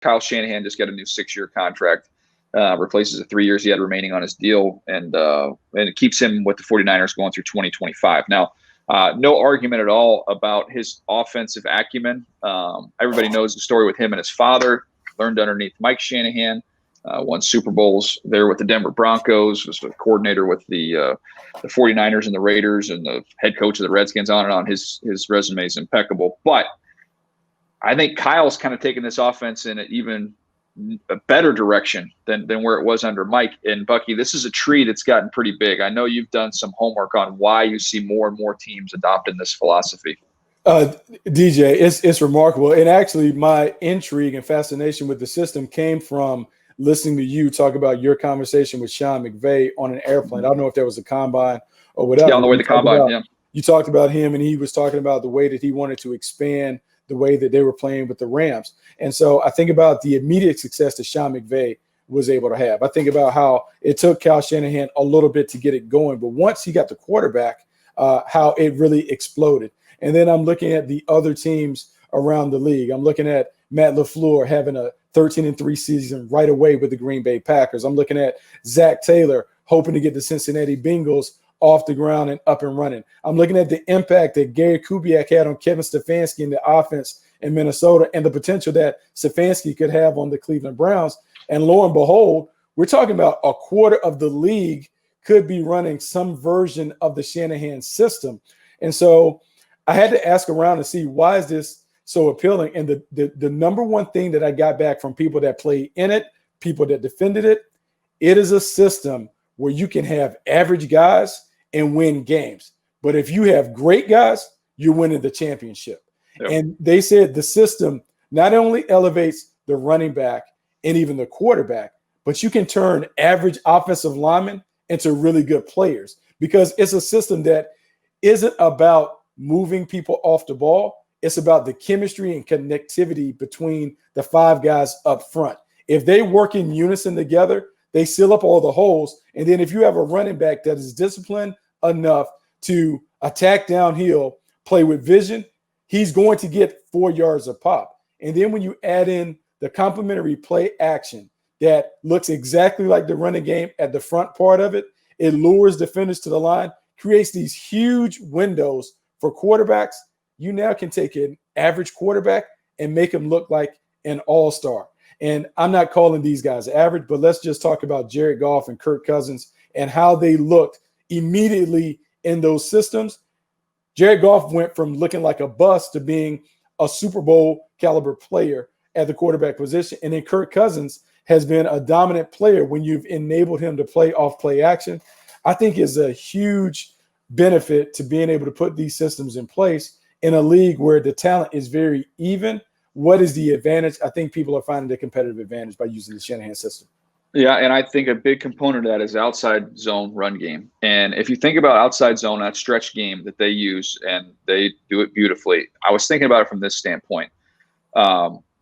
Kyle Shanahan just got a new 6-year contract, replaces the 3 years he had remaining on his deal, and it keeps him with the 49ers going through 2025. Now, no argument at all about his offensive acumen. Everybody knows the story with him and his father. Learned underneath Mike Shanahan, won Super Bowls there with the Denver Broncos, was a coordinator with the 49ers and the Raiders, and the head coach of the Redskins. On and on. His resume is impeccable. But I think Kyle's kind of taken this offense in even a better direction than where it was under Mike. And Bucky, this is a tree that's gotten pretty big. I know you've done some homework on why you see more and more teams adopting this philosophy. DJ, it's remarkable. And actually, my intrigue and fascination with the system came from listening to you talk about your conversation with Sean McVay on an airplane. I don't know if there was a combine or whatever. Yeah, on the way to the combine, You talked about him, and he was talking about the way that he wanted to expand the way that they were playing with the Rams. And so I think about the immediate success that Sean McVay was able to have. I think about how it took Kyle Shanahan a little bit to get it going, but once he got the quarterback, how it really exploded. And then I'm looking at the other teams around the league. I'm looking at Matt LaFleur having a 13-3 season right away with the Green Bay Packers. I'm looking at Zach Taylor hoping to get the Cincinnati Bengals off the ground and up and running. I'm looking at the impact that Gary Kubiak had on Kevin Stefanski in the offense in Minnesota, and the potential that Stefanski could have on the Cleveland Browns. And lo and behold, we're talking about a quarter of the league could be running some version of the Shanahan system. And so I had to ask around to see, why is this so appealing? And the number one thing that I got back from people that played in it, people that defended it, it is a system where you can have average guys and win games. But if you have great guys, you're winning the championship. Yep. And they said the system not only elevates the running back and even the quarterback, but you can turn average offensive linemen into really good players, because it's a system that isn't about moving people off the ball. It's about the chemistry and connectivity between the 5 guys up front. If they work in unison together, they seal up all the holes. And then if you have a running back that is disciplined enough to attack downhill, play with vision, he's going to get 4 yards a pop. And then when you add in the complementary play action that looks exactly like the running game at the front part of it, it lures defenders to the line, creates these huge windows for quarterbacks. You now can take an average quarterback and make him look like an all-star. And I'm not calling these guys average, but let's just talk about Jared Goff and Kirk Cousins and how they looked immediately in those systems. Jared Goff went from looking like a bust to being a Super Bowl caliber player at the quarterback position. And then Kirk Cousins has been a dominant player when you've enabled him to play off play action. I think is a huge benefit to being able to put these systems in place in a league where the talent is very even. What is the advantage? I think people are finding the competitive advantage by using the Shanahan system. Yeah, and I think a big component of that is outside zone run game. And if you think about outside zone, that stretch game that they use, and they do it beautifully. I was thinking about it from this standpoint.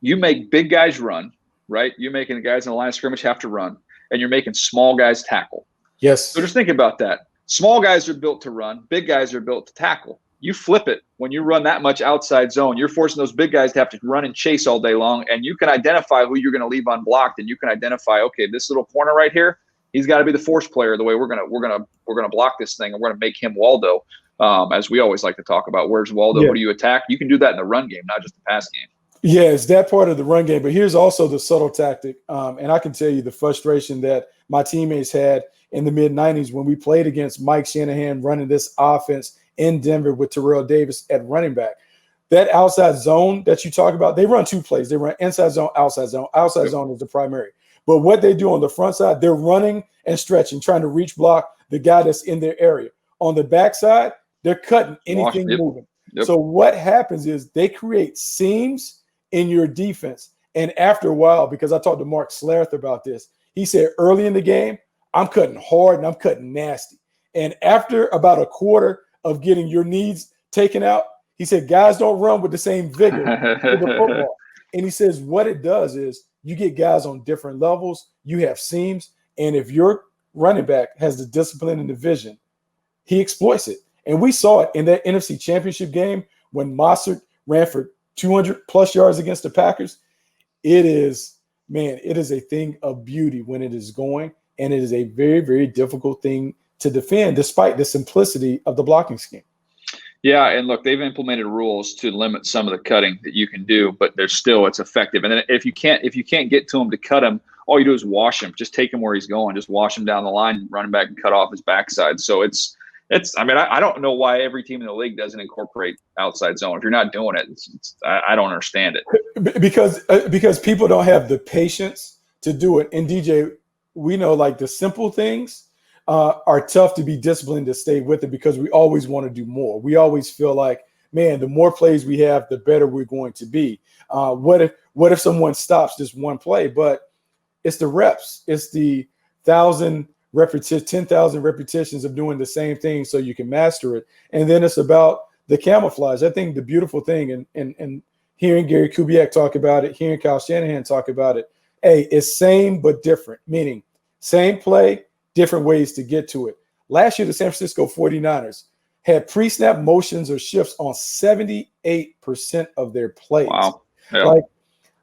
You make big guys run, right? You're making the guys in the line of scrimmage have to run, and you're making small guys tackle. Yes. So just think about that. Small guys are built to run. Big guys are built to tackle. You flip it. When you run that much outside zone, you're forcing those big guys to have to run and chase all day long, and you can identify who you're going to leave unblocked, and you can identify, okay, this little corner right here, he's got to be the force player. The way we're gonna block this thing, and we're gonna make him Waldo, as we always like to talk about. Where's Waldo? Yeah. Who do you attack? You can do that in the run game, not just the pass game. Yeah, it's that part of the run game. But here's also the subtle tactic, and I can tell you the frustration that my teammates had in the mid-'90s when we played against Mike Shanahan running this offense in Denver with Terrell Davis at running back. That outside zone that you talk about, they run 2 plays. They run inside zone, outside zone. Outside zone is the primary. But what they do on the front side, they're running and stretching, trying to reach block the guy that's in their area. On the backside, they're cutting anything moving. Yep. So what happens is they create seams in your defense. And after a while, because I talked to Mark Slarth about this, he said early in the game, I'm cutting hard and I'm cutting nasty. And after about a quarter of getting your needs taken out, he said, guys don't run with the same vigor to the football. And he says what it does is you get guys on different levels, you have seams, and if your running back has the discipline and the vision, he exploits it. And we saw it in that NFC Championship game when Mossert ran for 200-plus yards against the Packers. it is, man, it is a thing of beauty when it is going, and it is a very, very difficult thing to defend despite the simplicity of the blocking scheme. Yeah, and look, they've implemented rules to limit some of the cutting that you can do, but there's still it's effective. And then if you can't get to him to cut him, all you do is wash him. Just take him where he's going. Just wash him down the line, run him back, and cut off his backside. So it's. I mean, I don't know why every team in the league doesn't incorporate outside zone. If you're not doing it, I don't understand it. Because people don't have the patience to do it. And DJ, we know like the simple things are tough to be disciplined to stay with it because we always want to do more. We always feel like, man, the more plays we have, the better we're going to be. What if someone stops just one play? But it's the reps. It's the 10,000 repetitions of doing the same thing so you can master it. And then it's about the camouflage. I think the beautiful thing, and hearing Gary Kubiak talk about it, hearing Kyle Shanahan talk about it, hey, it's same but different, meaning same play, different ways to get to it. Last year, the San Francisco 49ers had pre-snap motions or shifts on 78% of their plays. Wow. Yeah.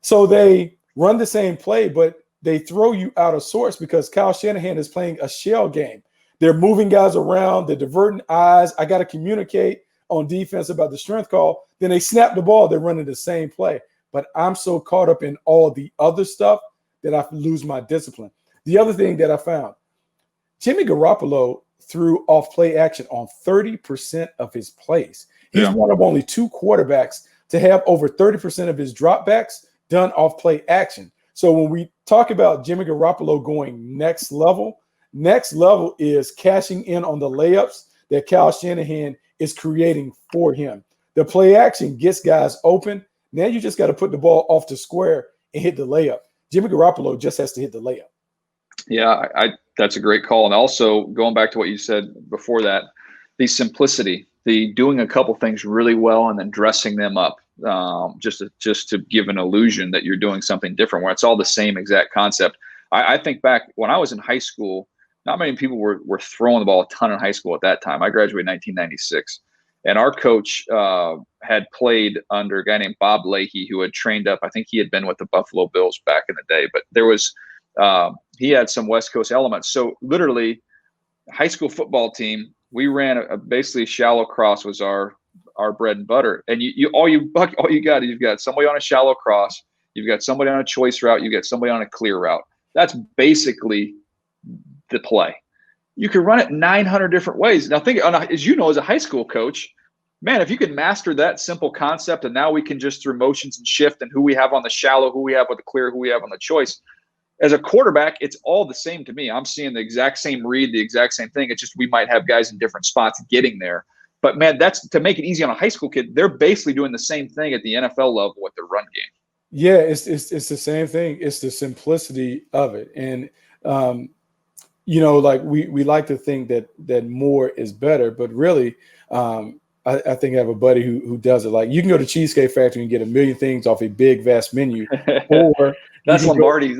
So they run the same play, but they throw you out of sorts because Kyle Shanahan is playing a shell game. They're moving guys around. They're diverting eyes. I got to communicate on defense about the strength call. Then they snap the ball. They're running the same play. But I'm so caught up in all the other stuff that I lose my discipline. The other thing that I found, Jimmy Garoppolo threw off play action on 30% of his plays. He's one of only 2 quarterbacks to have over 30% of his dropbacks done off play action. So when we talk about Jimmy Garoppolo going next level is cashing in on the layups that Kyle Shanahan is creating for him. The play action gets guys open. Now you just got to put the ball off the square and hit the layup. Jimmy Garoppolo just has to hit the layup. Yeah, that's a great call. And also going back to what you said before that, the simplicity, the doing a couple things really well and then dressing them up. Just to give an illusion that you're doing something different where it's all the same exact concept. I think back when I was in high school, not many people were throwing the ball a ton in high school at that time. I graduated in 1996, and our coach had played under a guy named Bob Leahy, who had trained up. I think he had been with the Buffalo Bills back in the day, but there was he had some West Coast elements. So literally, high school football team, we ran basically shallow cross was our bread and butter. And you've got somebody on a shallow cross, you've got somebody on a choice route, you've got somebody on a clear route. That's basically the play. You can run it 900 different ways. Now think, as you know, as a high school coach, man, if you can master that simple concept, and now we can just through motions and shift and who we have on the shallow, who we have with the clear, who we have on the choice. As a quarterback, it's all the same to me. I'm seeing the exact same read, the exact same thing. It's just we might have guys in different spots getting there. But, man, that's to make it easy on a high school kid. They're basically doing the same thing at the NFL level with their run game. Yeah, it's the same thing. It's the simplicity of it. And, like we like to think that more is better. But really, I think I have a buddy who does it. Like you can go to Cheesecake Factory and get a million things off a big, vast menu. Or that's Lombardi's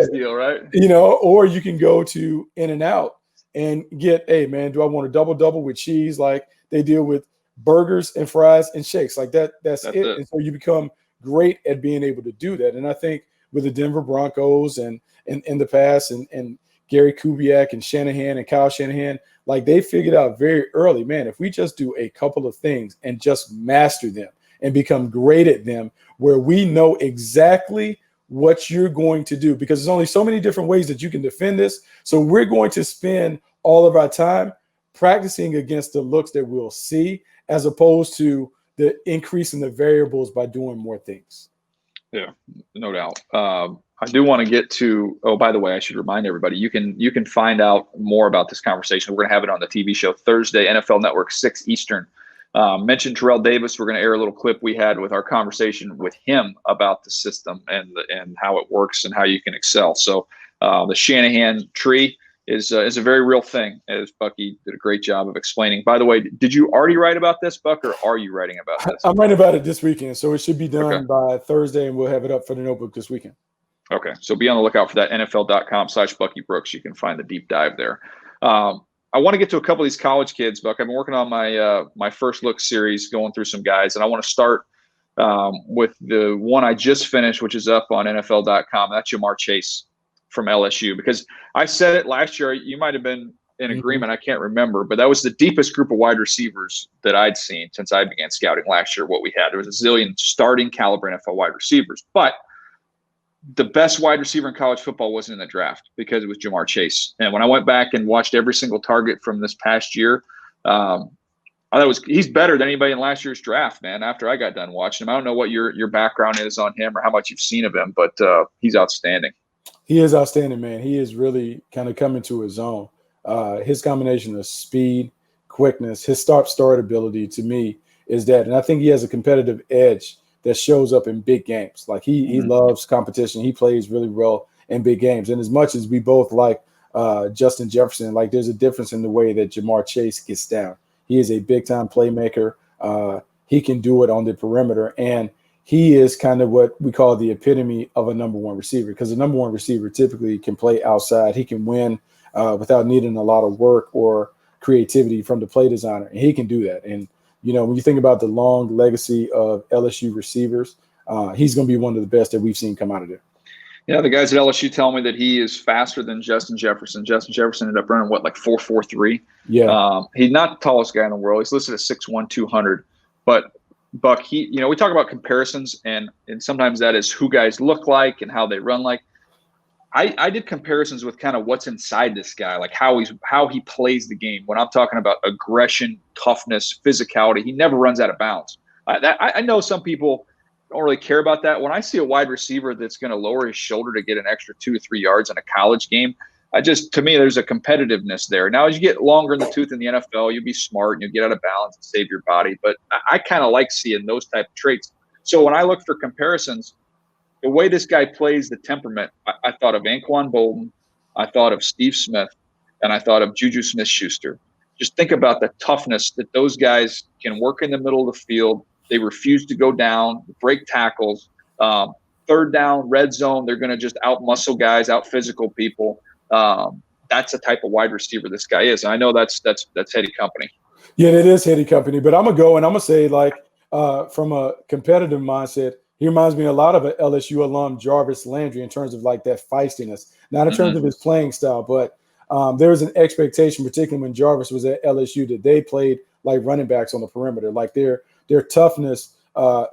deal, right? Or you can go to In-N-Out and get, hey, man, do I want a double with cheese? Like they deal with burgers and fries and shakes like that. That's it. And so you become great at being able to do that. And I think with the Denver Broncos and in the past and Gary Kubiak and Shanahan and Kyle Shanahan, like they figured out very early, man, if we just do a couple of things and just master them and become great at them where we know exactly what you're going to do, because there's only so many different ways that you can defend this. So we're going to spend all of our time practicing against the looks that we'll see, as opposed to the increase in the variables by doing more things. Yeah, no doubt. I do want to get to, oh, by the way, I should remind everybody, you can find out more about this conversation. We're going to have it on the TV show Thursday, NFL Network, 6 Eastern. Mentioned Terrell Davis. We're going to air a little clip we had with our conversation with him about the system and how it works and how you can excel. So the Shanahan tree is a very real thing, as Bucky did a great job of explaining. By the way, did you already write about this, Buck, or are you writing about this? I'm writing about it this weekend, so it should be done by Thursday, and we'll have it up for the notebook this weekend. Okay, so be on the lookout for that, NFL.com/Bucky Brooks. You can find the deep dive there. I want to get to a couple of these college kids, Buck. I've been working on my first look series, going through some guys, and I want to start with the one I just finished, which is up on NFL.com. That's Jamar Chase from LSU, because I said it last year. You might have been in agreement. I can't remember, but that was the deepest group of wide receivers that I'd seen since I began scouting last year. What we had, there was a zillion starting caliber NFL wide receivers, but the best wide receiver in college football wasn't in the draft because it was Jamar Chase. And when I went back and watched every single target from this past year, I thought he's better than anybody in last year's draft, man. After I got done watching him, I don't know what your background is on him or how much you've seen of him, but he's outstanding. He is outstanding, man. He is really kind of coming to his own. His combination of speed, quickness, his start ability to me is that, and I think he has a competitive edge that shows up in big games. Like he loves competition. He plays really well in big games. And as much as we both like Justin Jefferson, like there's a difference in the way that Jamar Chase gets down. He is a big-time playmaker. He can do it on the perimeter, and he is kind of what we call the epitome of a number one receiver, because the number one receiver typically can play outside. He can win without needing a lot of work or creativity from the play designer, and he can do that. And, you know, when you think about the long legacy of LSU receivers, he's going to be one of the best that we've seen come out of there. Yeah, the guys at LSU tell me that he is faster than Justin Jefferson. Justin Jefferson ended up running, like 4.43? Yeah. He's not the tallest guy in the world. He's listed at 6'1", 200. But Buck, we talk about comparisons, and sometimes that is who guys look like and how they run like. I did comparisons with kind of what's inside this guy, like how he plays the game. When I'm talking about aggression, toughness, physicality, he never runs out of bounds. I know some people don't really care about that. When I see a wide receiver that's going to lower his shoulder to get an extra 2 or 3 yards in a college game, to me, there's a competitiveness there. Now, as you get longer in the tooth in the NFL, you'll be smart and you'll get out of balance and save your body. But I kind of like seeing those type of traits. So when I look for comparisons, the way this guy plays, the temperament, I thought of Anquan Bolden, I thought of Steve Smith, and I thought of Juju Smith-Schuster. Just think about the toughness that those guys can work in the middle of the field. They refuse to go down, break tackles, third down, red zone. They're going to just out-muscle guys, out-physical people. That's the type of wide receiver this guy is. And I know that's heady company. Yeah, it is heady company. But I'm going to go and I'm going to say, like, from a competitive mindset, he reminds me a lot of an LSU alum, Jarvis Landry, in terms of, like, that feistiness. Not in terms of his playing style, but there was an expectation, particularly when Jarvis was at LSU, that they played like running backs on the perimeter. Like, their toughness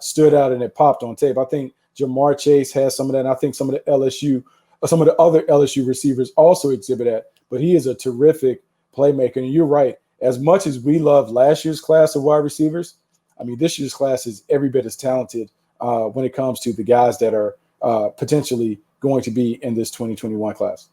stood out and it popped on tape. I think Jamar Chase has some of that. And I think some of the other LSU receivers also exhibit that. But he is a terrific playmaker. And you're right. As much as we love last year's class of wide receivers, I mean, this year's class is every bit as talented when it comes to the guys that are potentially going to be in this 2021 class.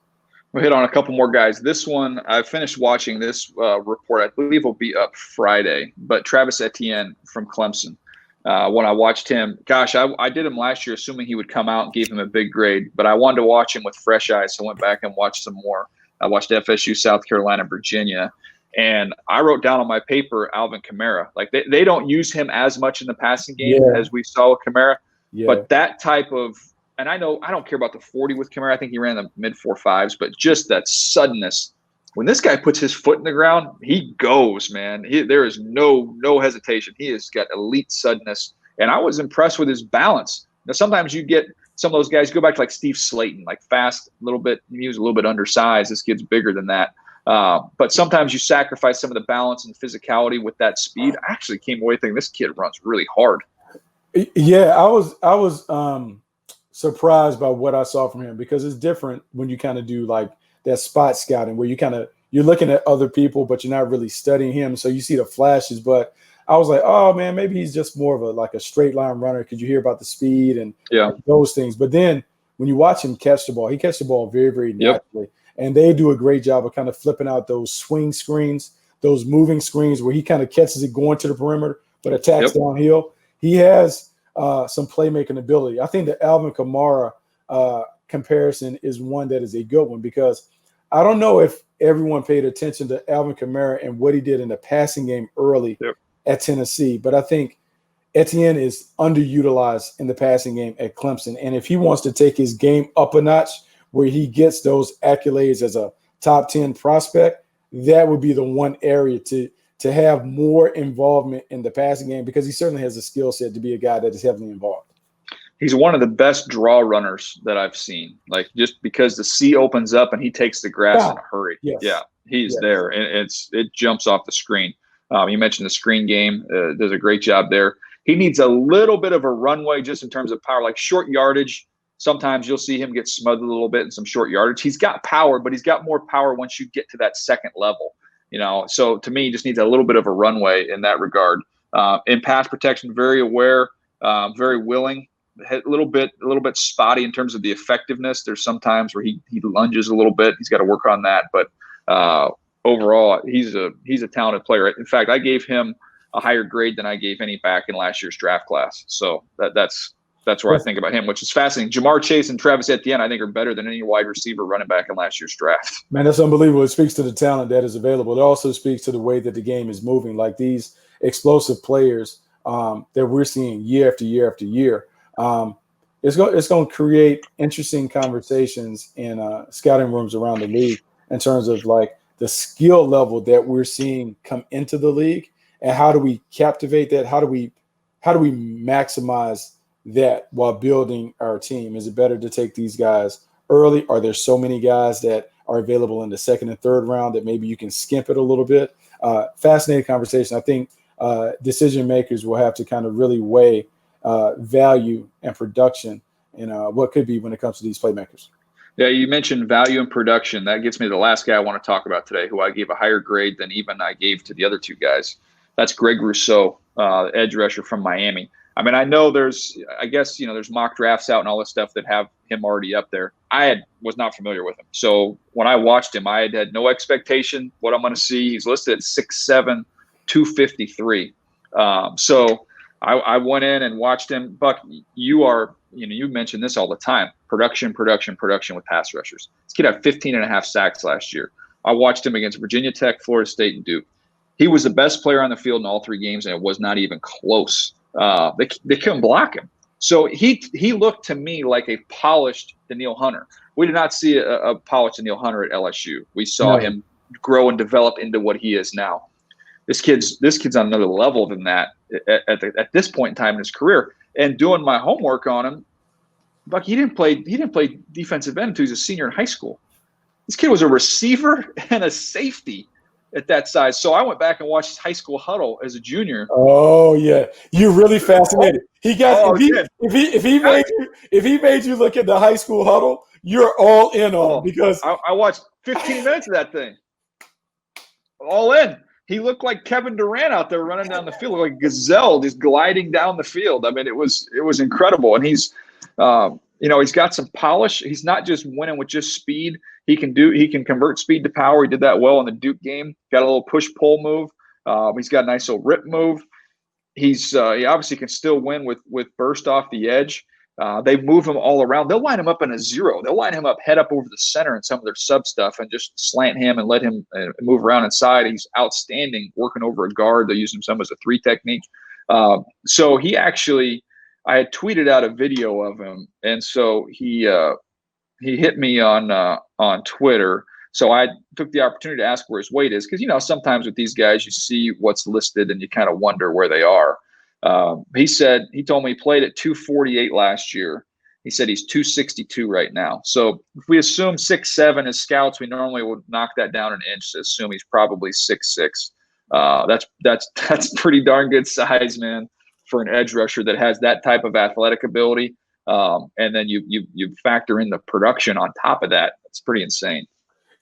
We'll hit on a couple more guys. This one, I finished watching this report. I believe will be up Friday. But Travis Etienne from Clemson. When I watched him, gosh, I did him last year assuming he would come out and gave him a big grade. But I wanted to watch him with fresh eyes, so I went back and watched some more. I watched FSU, South Carolina, Virginia. And I wrote down on my paper Alvin Kamara. Like, they don't use him as much in the passing game as we saw with Kamara. Yeah. But that type of – and I know I don't care about the 40 with Kamara. I think he ran the mid 4.5s, but just that suddenness. When this guy puts his foot in the ground, he goes, man. There is no hesitation. He has got elite suddenness. And I was impressed with his balance. Now, sometimes you get some of those guys, go back to like Steve Slayton, like fast, a little bit. He was a little bit undersized. This kid's bigger than that. But sometimes you sacrifice some of the balance and physicality with that speed. I actually came away thinking this kid runs really hard. Yeah, I was surprised by what I saw from him, because it's different when you kind of do like that spot scouting where you're looking at other people, but you're not really studying him. So you see the flashes, but I was like, oh man, maybe he's just more of a straight line runner, because you hear about the speed and those things. But then when you watch him catch the ball, he catches the ball very, very naturally. And they do a great job of kind of flipping out those swing screens, those moving screens where he kind of catches it going to the perimeter, but attacks downhill. He has some playmaking ability. I think the Alvin Kamara comparison is one that is a good one, because I don't know if everyone paid attention to Alvin Kamara and what he did in the passing game early at Tennessee, but I think Etienne is underutilized in the passing game at Clemson. And if he wants to take his game up a notch, where he gets those accolades as a top 10 prospect, that would be the one area to to have more involvement in the passing game, because he certainly has a skill set to be a guy that is heavily involved. He's one of the best draw runners that I've seen. Like, just because the sea opens up and he takes the grass in a hurry. Yes. Yeah, he's Yes. there, and it jumps off the screen. You mentioned the screen game. Does a great job there. He needs a little bit of a runway just in terms of power, like short yardage. Sometimes you'll see him get smothered a little bit in some short yardage. He's got power, but he's got more power once you get to that second level. So to me, he just needs a little bit of a runway in that regard. In pass protection, very aware, very willing. A little bit spotty in terms of the effectiveness. There's some times where he lunges a little bit. He's got to work on that. But overall, he's a talented player. In fact, I gave him a higher grade than I gave any back in last year's draft class. So that's where I think about him, which is fascinating. Jamar Chase and Travis Etienne, I think, are better than any wide receiver running back in last year's draft. Man, that's unbelievable. It speaks to the talent that is available. It also speaks to the way that the game is moving. Like these explosive players that we're seeing year after year after year. It's going to create interesting conversations in scouting rooms around the league in terms of like the skill level that we're seeing come into the league, and how do we captivate that? How do we maximize that while building our team? Is it better to take these guys early? Are there so many guys that are available in the second and third round that maybe you can skimp it a little bit? Fascinating conversation. I think decision makers will have to kind of really weigh value and production and what could be when it comes to these playmakers. Yeah, you mentioned value and production. That gets me to the last guy I want to talk about today, who I gave a higher grade than even I gave to the other two guys. That's Greg Rousseau, edge rusher from Miami. I mean, I know there's mock drafts out and all this stuff that have him already up there. I was not familiar with him. So when I watched him, I had no expectation what I'm going to see. He's listed at 6'7", 253. So I went in and watched him. Buck, you mentioned this all the time. Production with pass rushers. This kid had 15.5 sacks last year. I watched him against Virginia Tech, Florida State, and Duke. He was the best player on the field in all three games, and it was not even close. They couldn't block him. So he looked to me like a polished Daniil Hunter. We did not see a polished Daniil Hunter at LSU. We saw him grow and develop into what he is now. This kid's on another level than that at this point in time in his career. And doing my homework on him, Buck, he didn't play defensive end until he was a senior in high school. This kid was a receiver and a safety at that size. So I went back and watched his high school huddle as a junior. Oh yeah, you're really fascinated. If he made you look at the high school huddle, you're all in on because I watched 15 minutes of that thing. All in. He looked like Kevin Durant out there running down the field, like a gazelle, just gliding down the field. I mean, it was incredible. And he's he's got some polish. He's not just winning with just speed. He can convert speed to power. He did that well in the Duke game. Got a little push-pull move. He's got a nice little rip move. He obviously can still win with burst off the edge. They move him all around. They'll line him up in a zero. They'll line him up head up over the center in some of their sub stuff and just slant him and let him move around inside. He's outstanding working over a guard. They use him some as a 3 technique. So he actually – I had tweeted out a video of him, and so he hit me on Twitter. So I took the opportunity to ask where his weight is, because sometimes with these guys you see what's listed and you kind of wonder where they are. He told me he played at 248 last year. He said he's 262 right now. So if we assume 6'7" as scouts, we normally would knock that down an inch to assume he's probably 6'6". That's pretty darn good size, man, for an edge rusher that has that type of athletic ability. And then you factor in the production on top of that. It's pretty insane.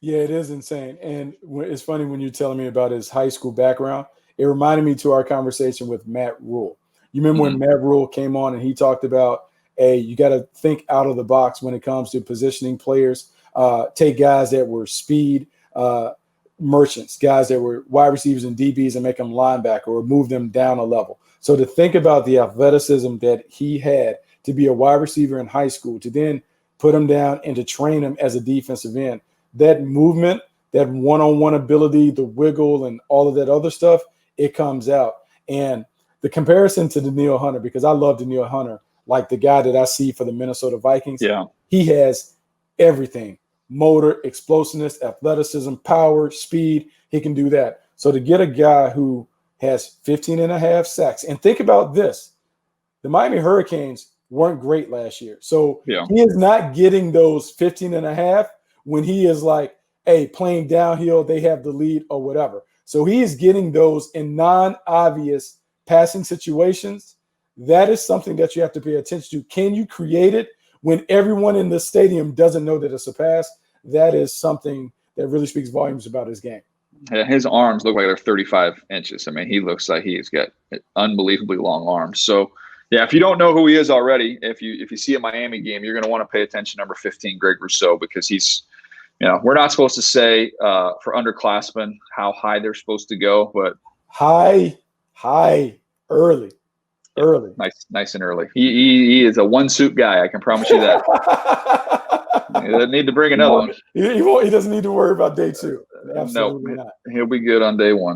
Yeah, it is insane. And it's funny when you're telling me about his high school background, it reminded me to our conversation with Matt Rule. You remember when Matt Rule came on and he talked about, hey, you got to think out of the box when it comes to positioning players. Take guys that were speed merchants, guys that were wide receivers and DBs, and make them linebacker or move them down a level. So to think about the athleticism that he had to be a wide receiver in high school, to then put him down and to train him as a defensive end, that movement, that one-on-one ability, the wiggle and all of that other stuff, it comes out. And the comparison to Daniil Hunter, because I love Daniil Hunter, like the guy that I see for the Minnesota Vikings, he has everything: motor, explosiveness, athleticism, power, speed. He can do that. So to get a guy who has 15 and a half sacks, and think about this, the Miami Hurricanes weren't great last year. So Yeah. he is not getting those 15 and a half when he is like, hey, playing downhill, they have the lead or whatever. So he is getting those in non-obvious passing situations. That is something that you have to pay attention to. Can you create it when everyone in the stadium doesn't know that it's a pass? That is something that really speaks volumes about his game. Yeah, his arms look like they're 35 inches. I mean, he looks like he's got unbelievably long arms. So, yeah, if you don't know who he is already, if you see a Miami game, you're going to want to pay attention to number 15, Greg Rousseau, because he's, we're not supposed to say for underclassmen how high they're supposed to go, but high, early. Nice and early. He is a one-suit guy. I can promise you that. He doesn't need to bring another one. He doesn't need to worry about day two. Absolutely No, not. He'll be good on day one.